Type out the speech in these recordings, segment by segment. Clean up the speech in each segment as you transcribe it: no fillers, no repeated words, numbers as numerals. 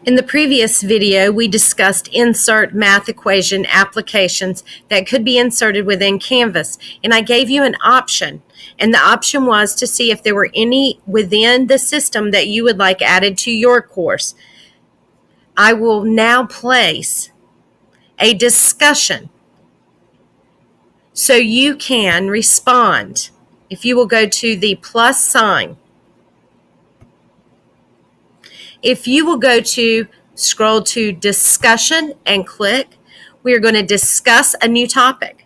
In the previous video, we discussed insert math equation applications that could be inserted within Canvas, and I gave you an option. And the option was to see if there were any within the system that you would like added to your course. I will now place a discussion so you can respond. If you will go to the plus sign, if you will go to scroll to discussion and click, we are going to discuss a new topic.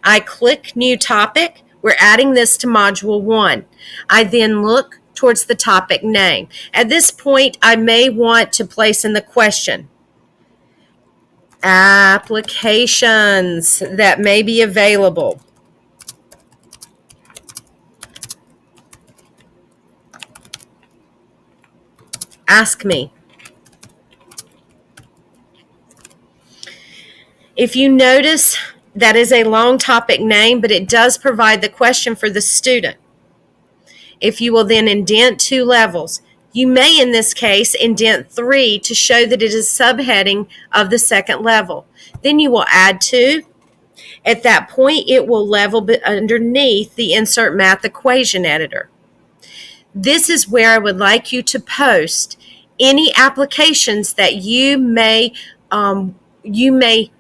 I click new topic. We're adding this to module 1. I then look towards the topic name. At this point, I may want to place in the question applications that may be available. Ask me. If you notice, that is a long topic name, but it does provide the question for the student. If you will then indent 2 levels, you may in this case indent 3 to show that it is subheading of the second level. Then you will add 2. At that point, it will level underneath the Insert Math Equation editor. This is where I would like you to post any applications that you may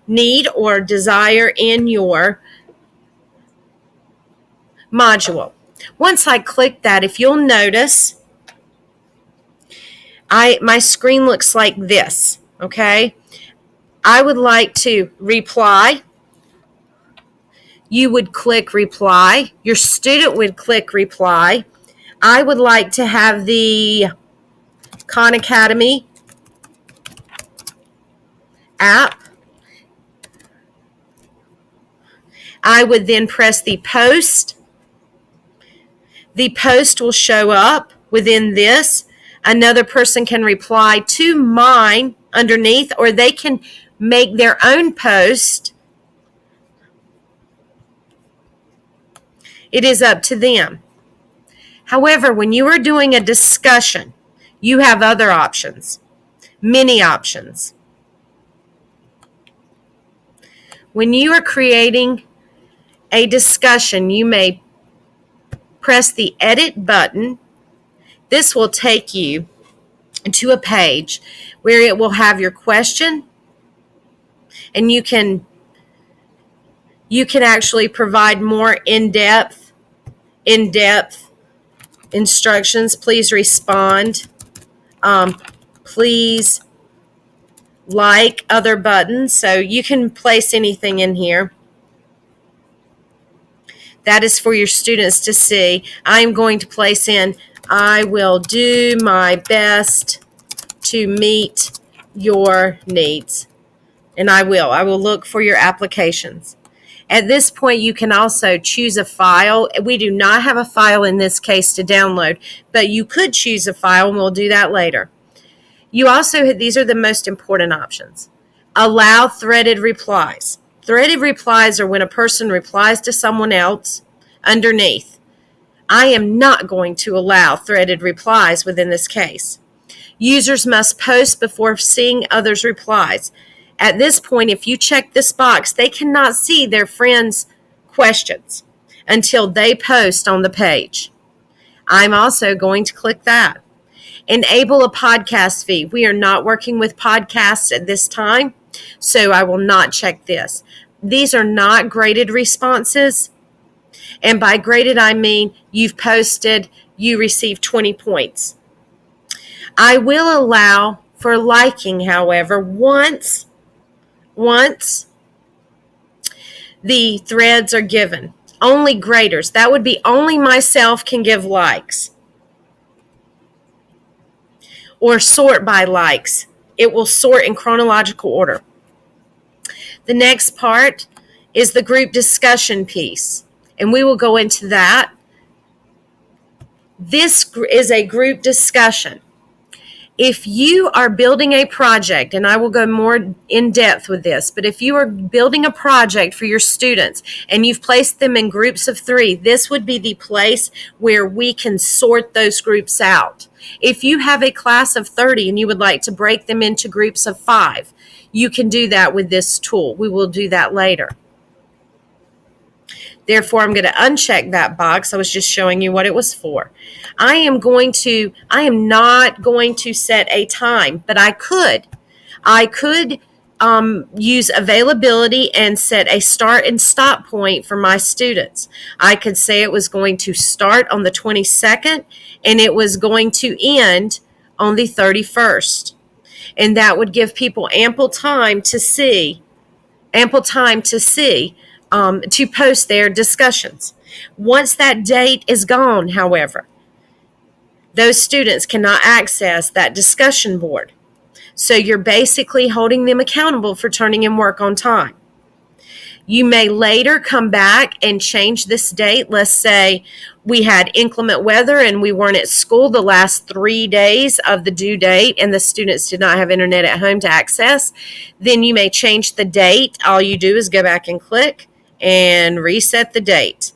need or desire in your module. Once I click that, if you'll notice, my screen looks like this, okay? I would like to reply. You would click reply. Your student would click reply. I would like to have the Khan Academy app. I would then press the post. The post will show up within this. Another person can reply to mine underneath, or they can make their own post. It is up to them. However, when you are doing a discussion, you have other options, many options. When you are creating a discussion, you may press the edit button. This will take you to a page where it will have your question, and you can actually provide more in-depth instructions. Please respond. Please like other buttons. So you can place anything in here. That is for your students to see. I'm going to place in, I will do my best to meet your needs. And I will look for your applications. At this point, you can also choose a file. We do not have a file in this case to download, but you could choose a file, and we'll do that later. You also, these are the most important options. Allow threaded replies. Threaded replies are when a person replies to someone else underneath. I am not going to allow threaded replies within this case. Users must post before seeing others' replies. At this point, if you check this box, they cannot see their friends' questions until they post on the page. I'm also going to click that. Enable a podcast feed. We are not working with podcasts at this time, so I will not check this. These are not graded responses, and by graded I mean you've posted, you receive 20 points. I will allow for liking, however, once the threads are given. Only graders. That would be only myself can give likes. Or sort by likes. It will sort in chronological order. The next part is the group discussion piece, and we will go into that. This is a group discussion. If you are building a project, and I will go more in depth with this, but if you are building a project for your students and you've placed them in groups of 3, this would be the place where we can sort those groups out. If you have a class of 30 and you would like to break them into groups of 5, you can do that with this tool. We will do that later. Therefore, I'm going to uncheck that box. I was just showing you what it was for. I am not going to set a time, but I could use availability and set a start and stop point for my students. I could say it was going to start on the 22nd and it was going to end on the 31st. And that would give people ample time to post their discussions. Once that date is gone, however, those students cannot access that discussion board. So you're basically holding them accountable for turning in work on time. You may later come back and change this date. Let's say we had inclement weather and we weren't at school the last 3 days of the due date and the students did not have internet at home to access. Then you may change the date. All you do is go back and click and reset the date.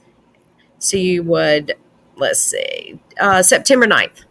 So you would, let's see, September 9th.